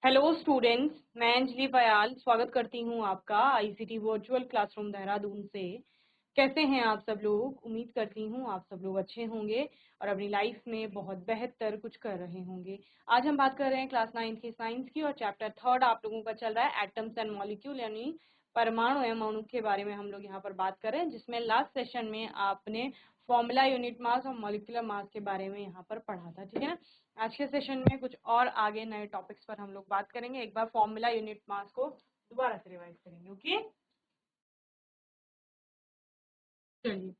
Hello students, मैं अंजलि बयाल स्वागत करती हूँ आपका आईसीटी वर्चुअल क्लासरूम देहरादून से। कैसे हैं आप सब लोग? उम्मीद करती हूँ आप सब लोग अच्छे होंगे और अपनी लाइफ में बहुत बेहतर कुछ कर रहे होंगे। आज हम बात कर रहे हैं क्लास 9 की साइंस की और चैप्टर 3 आप लोगों का चल रहा है एटम्स एंड मॉलिक्यूल, यानी परमाणु एवं अणु के बारे में हम लोग यहाँ पर बात कर रहे हैं, जिसमें लास्ट सेशन में आपने फॉर्मूला यूनिट मास और मॉलिक्यूलर मास के बारे में यहाँ पर पढ़ा था। ठीक है ना। आज के सेशन में कुछ और आगे नए टॉपिक्स पर हम लोग बात करेंगे। एक बार फॉर्मूला यूनिट मास को दोबारा से रिवाइज करेंगे। ओके, चलिए।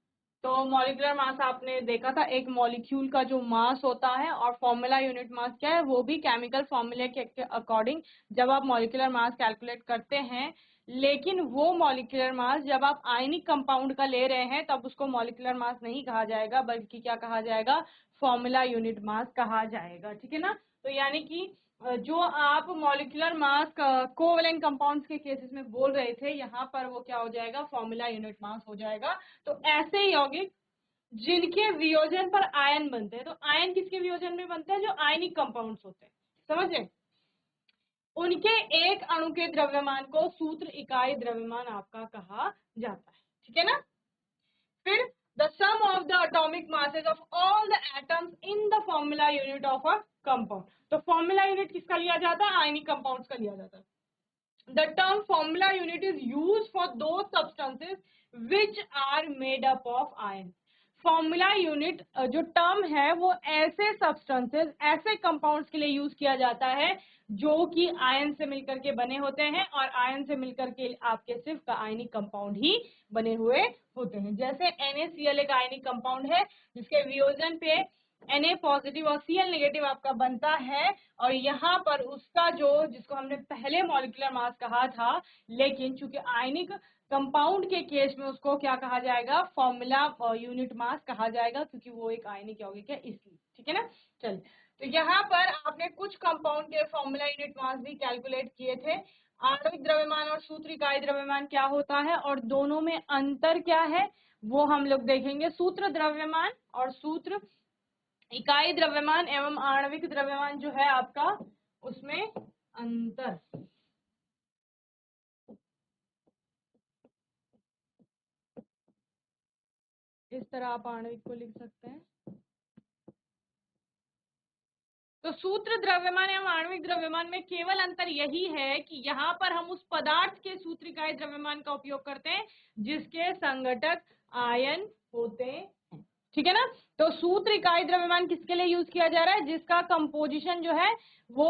तो मॉलिक्यूलर मास आपने देखा था, एक मॉलिक्यूल का जो मास होता है, और फॉर्मूला यूनिट मास क्या है, वो भी केमिकल फॉर्मूले के अकॉर्डिंग जब आप मॉलिक्यूलर मास कैलकुलेट करते हैं, लेकिन वो मॉलिक्यूलर मास जब आप आयनिक कंपाउंड का ले रहे हैं तब उसको मॉलिक्यूलर मास नहीं कहा जाएगा, बल्कि क्या कहा जाएगा, फॉर्मूला यूनिट मास कहा जाएगा। ठीक है ना। तो यानी कि जो आप मॉलिक्यूलर मास कोवेलेंट कंपाउंड्स के केसेस में बोल रहे थे, यहाँ पर वो क्या हो जाएगा, फॉर्मूला यूनिट मास हो जाएगा। तो ऐसे यौगिक जिनके वियोजन पर आयन बनते हैं, तो आयन किसके वियोजन में बनते हैं, जो आयनिक कंपाउंड्स होते हैं, समझे, उनके एक अणु के द्रव्यमान को सूत्र इकाई द्रव्यमान आपका कहा जाता है। ठीक है ना। फिर the sum of the atomic masses of all the atoms in the formula unit of a compound. तो फॉर्मूला यूनिट किसका लिया जाता है, आयनिक कंपाउंड्स का लिया जाता है। The term formula unit is used for those substances which are made up of iron. Formula unit जो टर्म है वो ऐसे सब्सटेंसेस, ऐसे कंपाउंड्स के लिए यूज किया जाता है जो कि आयन से मिलकर के बने होते हैं, और आयन से मिलकर के आपके सिर्फ आयनिक कंपाउंड ही बने हुए होते हैं। जैसे NaCl एक आयनिक कंपाउंड है जिसके वियोजन पे Na पॉजिटिव और Cl नेगेटिव आपका बनता है, और यहाँ पर उसका जो, जिसको हमने पहले मॉलिक्यूलर मास कहा था, लेकिन चूंकि आयनिक कंपाउंड के केस में उसको क्या कहा जाएगा, फॉर्मूला यूनिट मास कहा जाएगा, क्योंकि वो एक आयनिक यौगिक है इसलिए। ठीक है ना। चल, तो यहाँ पर आपने कुछ कंपाउंड के फॉर्मूला यूनिट मास भी कैलकुलेट किए थे। आणविक द्रव्यमान और सूत्र इकाई द्रव्यमान क्या होता है और दोनों में अंतर क्या है, वो हम लोग देखेंगे। सूत्र द्रव्यमान और सूत्र इकाई द्रव्यमान एवं आणविक द्रव्यमान जो है आपका, उसमें अंतर। इस तरह आप आणविक को लिख सकते हैं। तो सूत्र द्रव्यमान एवं आणविक द्रव्यमान में केवल अंतर यही है कि यहाँ पर हम उस पदार्थ के सूत्र इकाई द्रव्यमान का उपयोग करते हैं जिसके संघटक आयन होते हैं। ठीक है ना। तो सूत्र इकाई द्रव्यमान किसके लिए यूज किया जा रहा है, जिसका कंपोजिशन जो है वो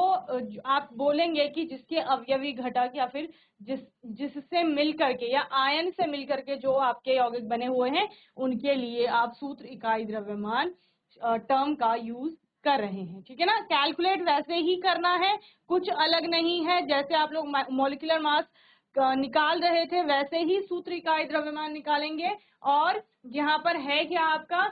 आप बोलेंगे कि जिसके अवयवी घटक या फिर जिससे मिलकर के या आयन से मिलकर के जो आपके यौगिक बने हुए हैं, उनके लिए आप सूत्र इकाई द्रव्यमान टर्म का यूज कर रहे हैं। ठीक है ना। कैलकुलेट वैसे ही करना है, कुछ अलग नहीं है। जैसे आप लोग मॉलिक्यूलर मास निकाल रहे थे वैसे ही सूत्र इकाई द्रव्यमान निकालेंगे। और यहाँ पर है क्या आपका,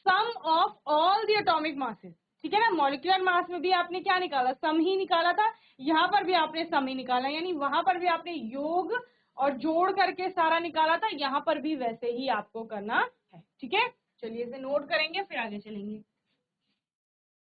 sum of all the atomic masses. ठीक है ना। मॉलिक्यूलर मास में भी आपने क्या निकाला, सम ही निकाला था, यहाँ पर भी आपने सम ही निकाला, यानी वहां पर भी आपने योग और जोड़ करके सारा निकाला था, यहाँ पर भी वैसे ही आपको करना है। ठीक है। चलिए इसे नोट करेंगे फिर आगे चलेंगे।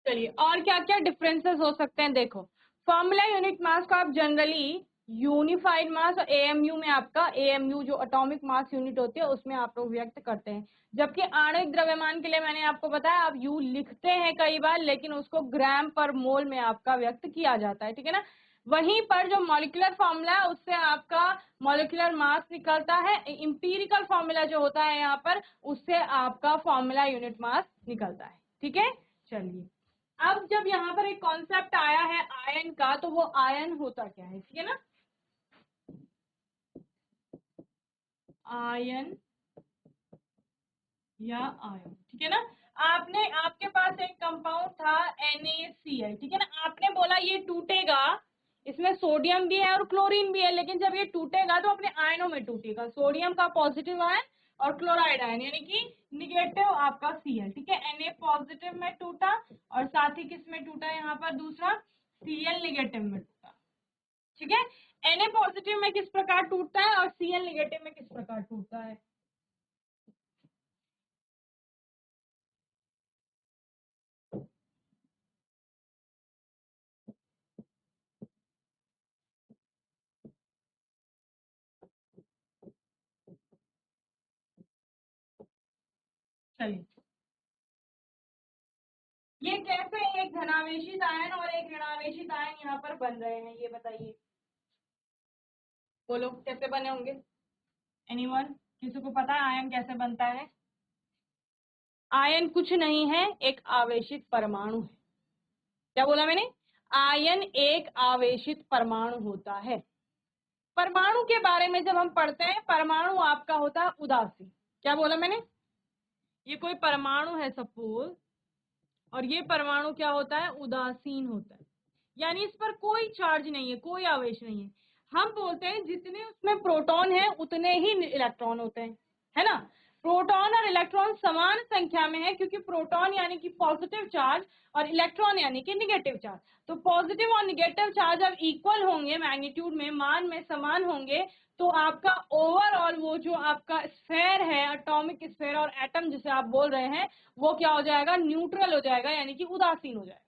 चलिए, और क्या क्या डिफरेंसेस हो सकते हैं, देखो। फॉर्मूला यूनिट मास को आप जनरली यूनिफाइड मास और एएमयू में, आपका एएमयू जो एटॉमिक मास यूनिट होती है उसमें आप लोग व्यक्त करते हैं। जबकि आणविक द्रव्यमान के लिए मैंने आपको बताया, आप यू लिखते हैं कई बार, लेकिन उसको ग्राम पर मोल में आपका व्यक्त किया जाता है। ठीक है ना। वहीं पर जो मॉलिक्यूलर फॉर्मूला है उससे आपका मॉलिक्यूलर मास निकलता है। इंपीरिकल फॉर्मूला जो होता है यहाँ पर, उससे आपका फॉर्मूला यूनिट मास निकलता है। ठीक है। चलिए, अब जब यहाँ पर एक कॉन्सेप्ट आया है आयन का, तो वो आयन होता क्या है, ठीक है ना। आयन या आयन, ठीक है ना। आपने, आपके पास एक कंपाउंड था NaCl, ठीक है ना। आपने बोला ये टूटेगा, इसमें सोडियम भी है और क्लोरीन भी है, लेकिन जब ये टूटेगा तो अपने आयनों में टूटेगा, सोडियम का पॉजिटिव आयन और क्लोराइड आयन, यानी कि निगेटिव आपका Cl। ठीक है। Na पॉजिटिव में टूटा और साथ ही किस में टूटा, यहाँ पर दूसरा Cl निगेटिव में टूटा। ठीक है। Na पॉजिटिव में किस प्रकार टूटता है और Cl निगेटिव में किस प्रकार टूटता है। चलिए, ये कैसे एक धनावेशित आयन और एक ऋणावेशित आयन यहाँ पर बन रहे हैं, ये बताइए, बोलो कैसे बने होंगे? एनीवन, किसी को पता है आयन कैसे बनता है? आयन कुछ नहीं है, एक आवेशित परमाणु है। क्या बोला मैंने? आयन एक आवेशित परमाणु होता है। परमाणु के बारे में जब हम पढ़ते हैं, परमाणु आपका होता है उदासीन। क्या बोला मैंने? ये कोई परमाणु है सपोज, और ये परमाणु क्या होता है? उदासीन होता है, यानी इस पर कोई चार्ज नहीं है, कोई आवेश नहीं है। हम बोलते हैं जितने उसमें प्रोटॉन है उतने ही इलेक्ट्रॉन होते हैं, है ना? प्रोटॉन और इलेक्ट्रॉन समान संख्या में है, क्योंकि प्रोटॉन यानी कि पॉजिटिव चार्ज और इलेक्ट्रॉन यानी कि निगेटिव चार्ज। तो पॉजिटिव और निगेटिव चार्ज जब इक्वल होंगे, मैग्नीट्यूड में, मान में समान होंगे, तो आपका ओवरऑल वो जो आपका स्फेयर है, एटॉमिक स्फेयर और एटम जिसे आप बोल रहे हैं, वो क्या हो जाएगा? न्यूट्रल हो जाएगा, यानी कि उदासीन हो जाएगा।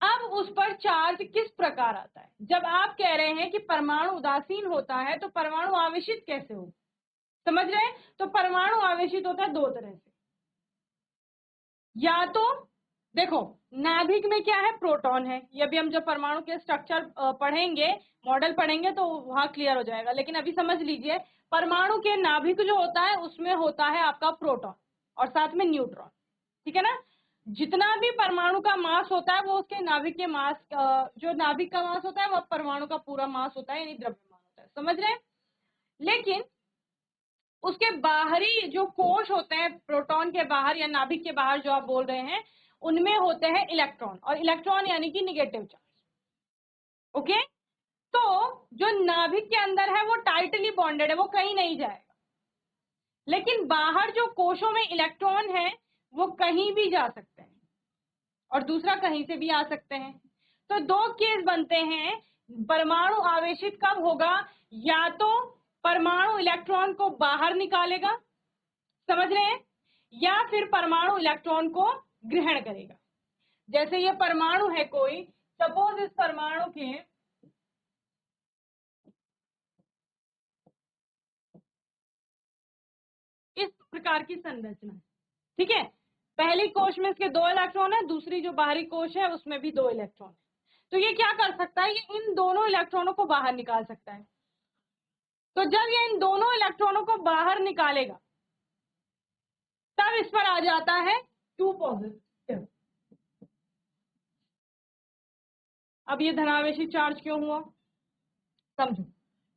अब उस पर चार्ज किस प्रकार आता है? जब आप कह रहे हैं कि परमाणु उदासीन होता है, तो परमाणु आवेशित कैसे हो? समझ रहे हैं? तो परमाणु आवेशित होता है दो तरह से। या तो देखो, नाभिक में क्या है? प्रोटॉन है। ये भी हम जब परमाणु के स्ट्रक्चर पढ़ेंगे, मॉडल पढ़ेंगे, तो वहां क्लियर हो जाएगा, लेकिन अभी समझ लीजिए, परमाणु के नाभिक जो होता है उसमें होता है आपका प्रोटॉन और साथ में न्यूट्रॉन, ठीक है ना? जितना भी परमाणु का मास होता है वो उसके नाभिक के मास, जो नाभिक का मास होता है वह परमाणु का पूरा मास होता है, यानी द्रव्यमान होता है। समझ रहे हैं? लेकिन उसके बाहरी जो कोश होते हैं, प्रोटॉन के बाहर या नाभिक के बाहर जो आप बोल रहे हैं, उनमें होते हैं इलेक्ट्रॉन, और इलेक्ट्रॉन यानी कि निगेटिव चार्ज। ओके, तो जो नाभिक के अंदर है वो टाइटली बॉन्डेड है, वो कहीं नहीं जाएगा। लेकिन बाहर जो कोशों में इलेक्ट्रॉन है वो कहीं भी जा सकते हैं, और दूसरा कहीं से भी आ सकते हैं। तो दो केस बनते हैं। परमाणु आवेशित कब होगा? या तो परमाणु इलेक्ट्रॉन को बाहर निकालेगा, समझ रहे हैं, या फिर परमाणु इलेक्ट्रॉन को ग्रहण करेगा। जैसे ये परमाणु है कोई, सपोज इस परमाणु के इस प्रकार की संरचना है, ठीक है? पहली कोश में इसके 2 इलेक्ट्रॉन है, दूसरी जो बाहरी कोश है उसमें भी 2 इलेक्ट्रॉन है। तो ये क्या कर सकता है? ये इन दोनों इलेक्ट्रॉनों को बाहर निकाल सकता है। तो जब ये इन दोनों इलेक्ट्रॉनों को बाहर निकालेगा, तब इस पर आ जाता है 2 पॉजिटिव। अब ये धनावेशी चार्ज क्यों हुआ? समझो,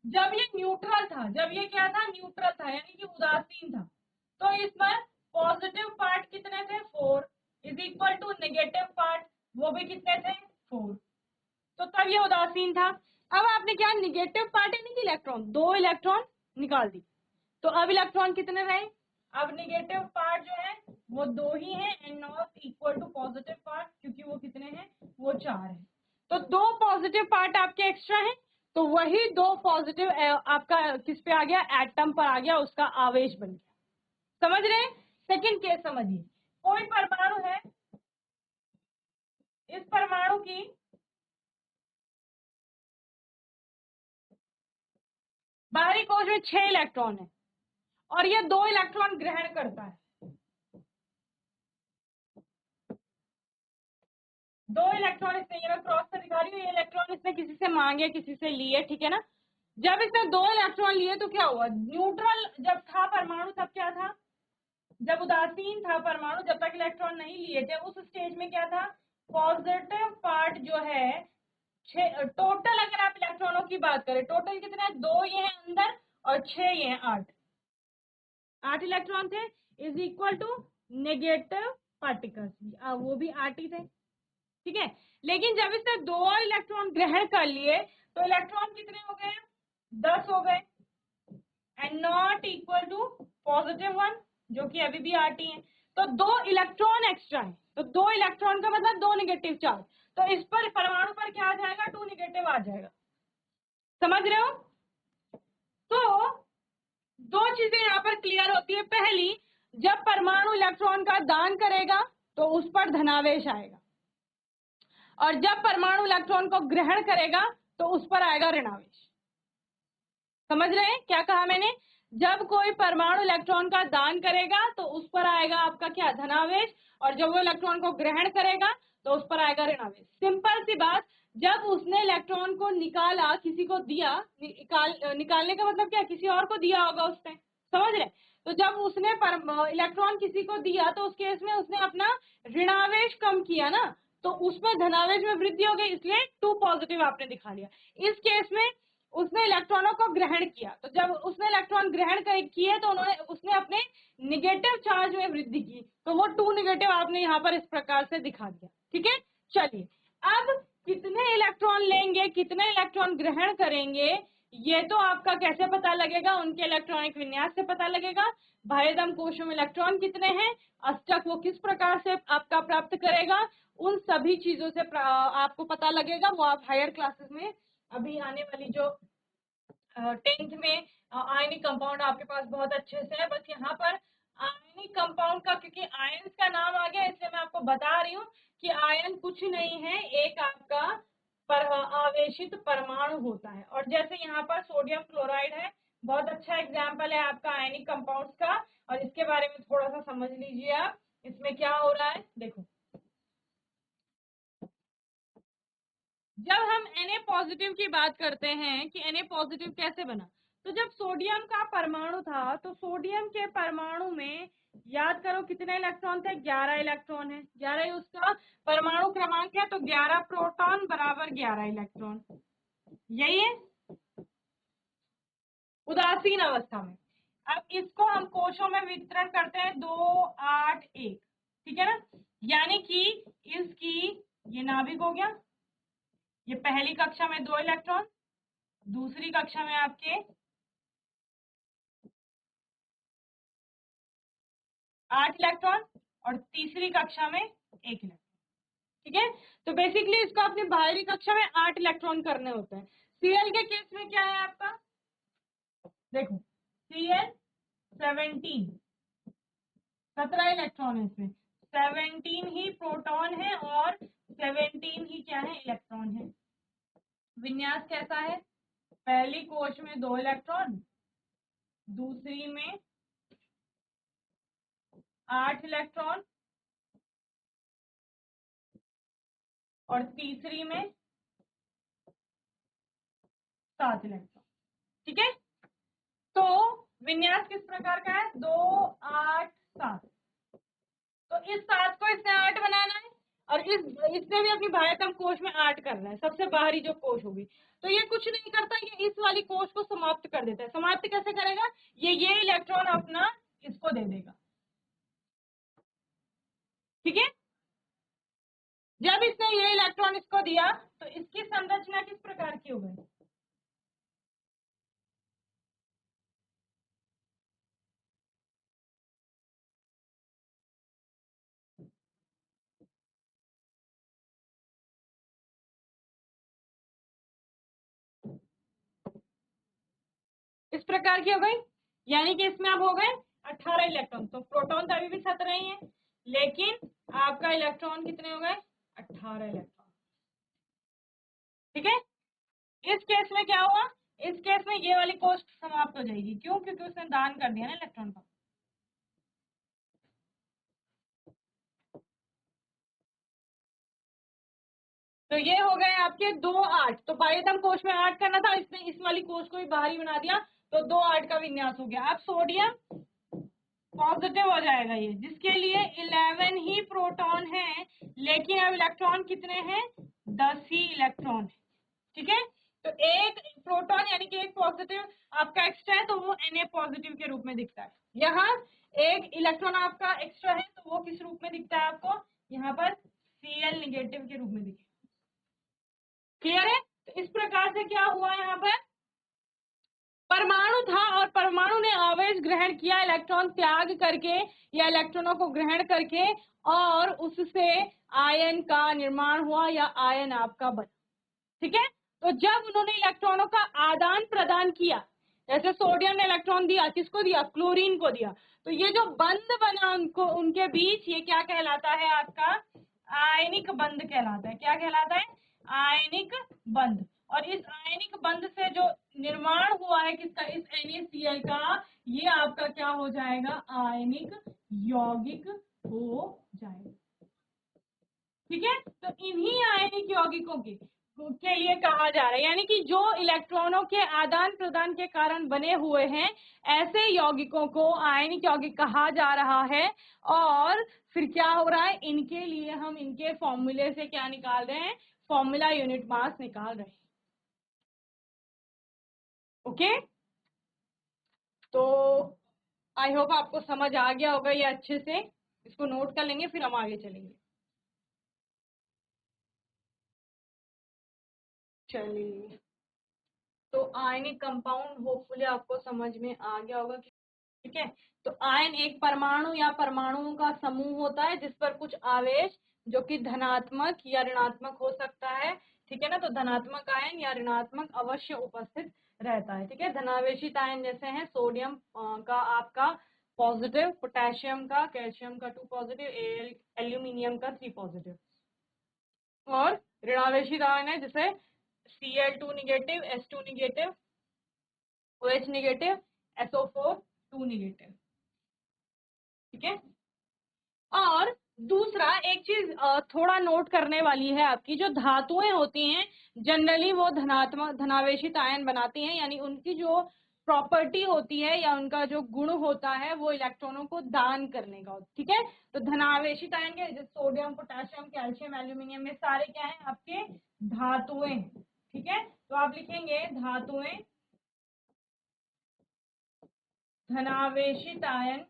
जब ये न्यूट्रल था, जब ये क्या था? न्यूट्रल था, यानी कि उदासीन था, तो इस पर पॉजिटिव पार्ट कितने थे? 4 is equal to negative part, वो भी कितने थे? 4। तो तब ये उदासीन था। अब आपने क्या? निगेटिव पार्ट यानी कि इलेक्ट्रॉन, 2 इलेक्ट्रॉन निकाल दी, तो अब इलेक्ट्रॉन कितने रहे? अब निगेटिव पार्ट जो है वो 2 ही है, and not equal to positive part, क्योंकि वो कितने हैं? वो 4 है। तो 2 पॉजिटिव पार्ट आपके एक्स्ट्रा हैं, तो वही 2 पॉजिटिव आपका किस पे आ गया? एटम पर आ गया, उसका आवेश बन गया। समझ रहे हैं? सेकंड केस समझिए, कोई परमाणु है, इस परमाणु की बाहरी कोश में 6 इलेक्ट्रॉन है, और ये 2 इलेक्ट्रॉन ग्रहण करता है। 2 इलेक्ट्रॉन इसने, ये मैं क्रॉस से दिखा रही हूँ, ये इलेक्ट्रॉन इसने किसी से मांगे, किसी से लिए, ठीक है ना? जब इसने 2 इलेक्ट्रॉन लिए तो क्या हुआ? न्यूट्रल जब था परमाणु तब क्या था? जब उदासीन था परमाणु, जब तक इलेक्ट्रॉन नहीं लिए थे, उस स्टेज में क्या था? पॉजिटिव पार्ट जो है, टोटल अगर आप इलेक्ट्रॉनों की बात करें, टोटल कितने हैं? 2 ये हैं अंदर और 6 ये हैं, 8 इलेक्ट्रॉन थे, is equal to negative particles, वो भी 8 ही थे, ठीक है? लेकिन जब इसने 2 और इलेक्ट्रॉन ग्रहण कर लिए, तो इलेक्ट्रॉन कितने हो गए? 10 हो गए, एंड नॉट इक्वल टू +1, जो कि अभी भी RT है। तो 2 इलेक्ट्रॉन एक्स्ट्रा है, तो 2 इलेक्ट्रॉन का मतलब 2 नेगेटिव चार्ज, तो इस पर परमाणु पर क्या आ जाएगा? 2 नेगेटिव आ जाएगा। समझ रहे हो? तो दो चीजें यहाँ पर क्लियर होती है। पहली, जब परमाणु इलेक्ट्रॉन का दान करेगा तो उस पर धनावेश आएगा, और जब परमाणु इलेक्ट्रॉन को ग्रहण करेगा तो उस पर आएगा ऋणावेश। समझ रहे हैं क्या कहा मैंने? जब कोई परमाणु इलेक्ट्रॉन का दान करेगा तो उस पर आएगा आपका क्या, धनावेश, और जब वो इलेक्ट्रॉन को ग्रहण करेगा तो उस पर आएगा ऋणावेश। सिंपल सी बात, जब उसने इलेक्ट्रॉन को निकाला, किसी को दिया, निकालने का मतलब क्या, किसी और को दिया होगा उसने, समझ रहे? तो जब उसने इलेक्ट्रॉन किसी को दिया तो उस केस में उसने अपना ऋणावेश कम किया ना, तो उसमें धनावेश में वृद्धि हो गई, इसलिए 2 पॉजिटिव आपने दिखा लिया। इस केस में उसने इलेक्ट्रॉनों को ग्रहण किया, तो जब उसने इलेक्ट्रॉन ग्रहण किए तो उसने अपने निगेटिव चार्ज में वृद्धि की, तो वो 2 निगेटिव आपने यहाँ पर इस प्रकार से दिखा दिया। ठीक है, चलिए अब कितने इलेक्ट्रॉन लेंगे, कितने इलेक्ट्रॉन ग्रहण करेंगे, ये तो आपका कैसे पता लगेगा, उनके इलेक्ट्रॉनिक विन्यास से पता लगेगा। बाह्यतम कोशों में इलेक्ट्रॉन कितने हैं, अष्टक वो किस प्रकार से आपका प्राप्त करेगा, उन सभी चीजों से आपको पता लगेगा। वो आप हायर क्लासेस में अभी आने वाली जो 10th में आयनिक कंपाउंड आपके पास बहुत अच्छे से है। बस यहाँ पर आयनिक कंपाउंड का, क्योंकि आयन का नाम आ गया इसलिए मैं आपको बता रही हूँ कि आयन कुछ नहीं है, एक आपका आवेशित परमाणु होता है। और जैसे यहाँ पर सोडियम क्लोराइड है, बहुत अच्छा एग्जाम्पल है आपका आयनिक कंपाउंड्स का, और इसके बारे में थोड़ा सा समझ लीजिए आप, इसमें क्या हो रहा है। देखो, जब हम Na पॉजिटिव की बात करते हैं कि Na पॉजिटिव कैसे बना, तो जब सोडियम का परमाणु था तो सोडियम के परमाणु में याद करो कितने इलेक्ट्रॉन थे, 11 इलेक्ट्रॉन है, 11 ही उसका परमाणु क्रमांक है, तो 11 प्रोटॉन बराबर 11 इलेक्ट्रॉन, यही है उदासीन अवस्था में। अब इसको हम कोशों में वितरण करते हैं 2, 8, 1, ठीक है ना, यानी कि इसकी ये नाभिक हो गया, ये पहली कक्षा में 2 इलेक्ट्रॉन, दूसरी कक्षा में आपके 8 इलेक्ट्रॉन, और तीसरी कक्षा में 1 इलेक्ट्रॉन। ठीक है, तो बेसिकली इसको अपनी बाहरी कक्षा में 8 इलेक्ट्रॉन करने होते हैं। Cl के केस में क्या है आपका, देखो Cl 17 इलेक्ट्रॉन है, इसमें 17 ही प्रोटॉन है और 17 ही क्या है, इलेक्ट्रॉन है। विन्यास कैसा है, पहली कोश में 2 इलेक्ट्रॉन, दूसरी में 8 इलेक्ट्रॉन, और तीसरी में 7 इलेक्ट्रॉन। ठीक है, तो विन्यास किस प्रकार का है, 2, 8, 7। तो इस 7 को इसने 8 बनाना है, और इसने भी अपनी बाह्यतम कोश में 8 करना है, सबसे बाहरी जो कोश होगी। तो ये कुछ नहीं करता, ये इस वाली कोश को समाप्त कर देता है। समाप्त कैसे करेगा, ये इलेक्ट्रॉन अपना इसको दे देगा। ठीक है, जब इसने ये इलेक्ट्रॉन इसको दिया तो इसकी संरचना किस प्रकार की हो गई, इस प्रकार की हो गई, यानी कि इसमें अब हो गए 18 इलेक्ट्रॉन। तो प्रोटॉन तो अभी भी 17 ही है, लेकिन आपका इलेक्ट्रॉन कितने हो गए, 18 इलेक्ट्रॉन। ठीक है, इस केस में क्या हुआ, इस केस में ये वाली कोष्ट समाप्त हो जाएगी, क्यों, क्योंकि उसने दान कर दिया ना इलेक्ट्रॉन का। तो ये हो गए आपके 2, 8। तो बाह्यतम कोश में 8 करना था, इसने इस वाली कोश को भी बाहरी बना दिया, तो 2, 8 का विन्यास हो गया। अब सोडियम पॉजिटिव हो जाएगा ये, जिसके लिए 11 ही प्रोटॉन है, लेकिन अब इलेक्ट्रॉन कितने हैं, 10 ही इलेक्ट्रॉन है। ठीक है, तो एक प्रोटॉन यानी कि एक पॉजिटिव आपका एक्स्ट्रा है, तो वो Na पॉजिटिव के रूप में दिखता है। यहाँ एक इलेक्ट्रॉन आपका एक्स्ट्रा है, तो वो किस रूप में दिखता है आपको, यहाँ पर Cl निगेटिव के रूप में दिखेगा। क्लियर है, तो इस प्रकार से क्या हुआ, यहाँ पर परमाणु था और परमाणु ने आवेश ग्रहण किया इलेक्ट्रॉन त्याग करके या इलेक्ट्रॉनों को ग्रहण करके, और उससे आयन का निर्माण हुआ या आयन आपका बना। ठीक है, तो जब उन्होंने इलेक्ट्रॉनों का आदान प्रदान किया, जैसे सोडियम ने इलेक्ट्रॉन दिया, किसको दिया, क्लोरीन को दिया, तो ये जो बंध बना उनको उनके बीच, ये क्या कहलाता है आपका, आयनिक बंध कहलाता है। क्या कहलाता है, आयनिक बंध। और इस आयनिक बंध से जो निर्माण हुआ है किसका, इस NaCl का, ये आपका क्या हो जाएगा, आयनिक यौगिक हो जाएगा। ठीक है, तो इन्हीं आयनिक यौगिकों के लिए कहा जा रहा है, यानी कि जो इलेक्ट्रॉनों के आदान प्रदान के कारण बने हुए हैं, ऐसे यौगिकों को आयनिक यौगिक कहा जा रहा है। और फिर क्या हो रहा है, इनके लिए हम इनके फॉर्मूले से क्या निकाल रहे हैं, फॉर्मूला यूनिट मास निकाल रहे हैं। ओके, तो आई होप आपको समझ आ गया होगा ये अच्छे से। इसको नोट कर लेंगे, फिर हम आगे चलेंगे। चलिए, तो आयनिक कंपाउंड होपफुली आपको समझ में आ गया होगा। ठीक है, तो आयन एक परमाणु या परमाणुओं का समूह होता है जिस पर कुछ आवेश जो कि धनात्मक या ऋणात्मक हो सकता है। ठीक है ना, तो धनात्मक आयन या ऋणात्मक अवश्य उपस्थित रहता है। ठीक है, धनावेशित आयन जैसे हैं सोडियम का आपका पॉजिटिव, पोटेशियम का, कैल्शियम का 2 पॉजिटिव, एल्यूमिनियम का 3 पॉजिटिव। और ऋणावेशित आयन है जैसे Cl2 negative, S2 negative, OH negative, SO4 2 negative. ठीक है, और दूसरा एक चीज थोड़ा नोट करने वाली है आपकी, जो धातुएं होती हैं जनरली वो धनात्मक धनावेशित आयन बनाती हैं, यानी उनकी जो प्रॉपर्टी होती है या उनका जो गुण होता है वो इलेक्ट्रॉनों को दान करने का होता है। ठीक है, तो धनावेशित आयन के जैसे सोडियम, पोटेशियम, कैल्शियम, एल्यूमिनियम, में सारे क्या है आपके धातुएं। ठीक है, तो आप लिखेंगे धातुएं धनावेशित आयन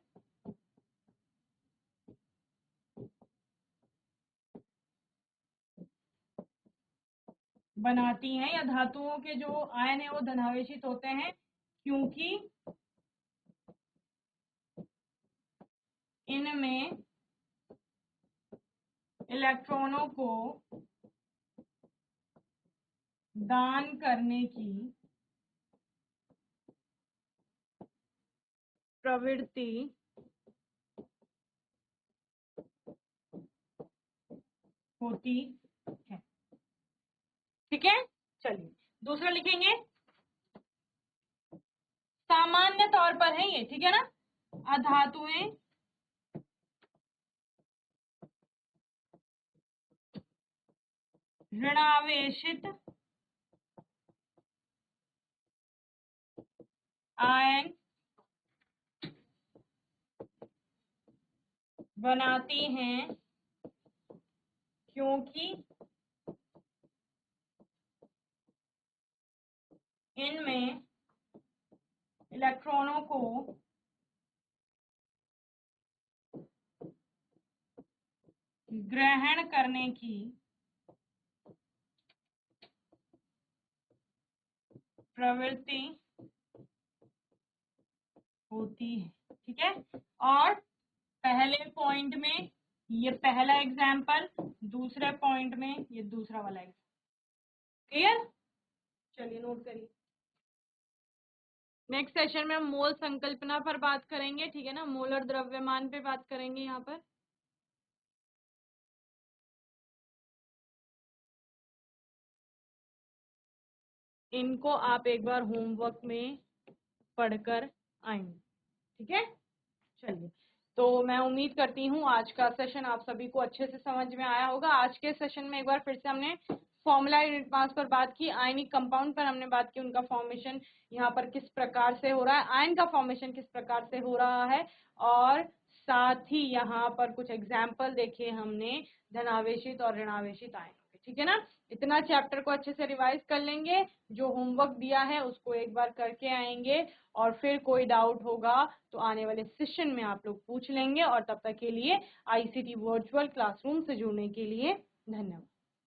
बनाती हैं, या धातुओं के जो आयन है वो धनावेशित होते हैं क्योंकि इनमें इलेक्ट्रॉनों को दान करने की प्रवृत्ति होती है। ठीक है, चलिए दूसरा लिखेंगे, सामान्य तौर पर है ये। ठीक है ना, अधातुएं ऋणावेशित आयन बनाती हैं क्योंकि इनमें इलेक्ट्रॉनों को ग्रहण करने की प्रवृत्ति होती है। ठीक है, और पहले पॉइंट में ये पहला एग्जाम्पल, दूसरे पॉइंट में ये दूसरा वाला एग्जाम्पल। क्लियर, चलिए नोट करिए। नेक्स्ट सेशन में हम मोल संकल्पना पर बात करेंगे। ठीक है ना, मोलर द्रव्यमान पे बात करेंगे यहाँ पर। इनको आप एक बार होमवर्क में पढ़कर आएंगे। ठीक है, चलिए, तो मैं उम्मीद करती हूँ आज का सेशन आप सभी को अच्छे से समझ में आया होगा। आज के सेशन में एक बार फिर से हमने फॉर्मूला यूनिट मास पर बात की, आयनिक कंपाउंड पर हमने बात की, उनका फॉर्मेशन यहाँ पर किस प्रकार से हो रहा है, आयन का फॉर्मेशन किस प्रकार से हो रहा है, और साथ ही यहाँ पर कुछ एग्जाम्पल देखे हमने धनावेशित और ऋणावेशित आयन। ठीक है ना, इतना चैप्टर को अच्छे से रिवाइज कर लेंगे, जो होमवर्क दिया है उसको एक बार करके आएंगे, और फिर कोई डाउट होगा तो आने वाले सेशन में आप लोग पूछ लेंगे। और तब तक के लिए ICT वर्चुअल क्लासरूम से जुड़ने के लिए धन्यवाद।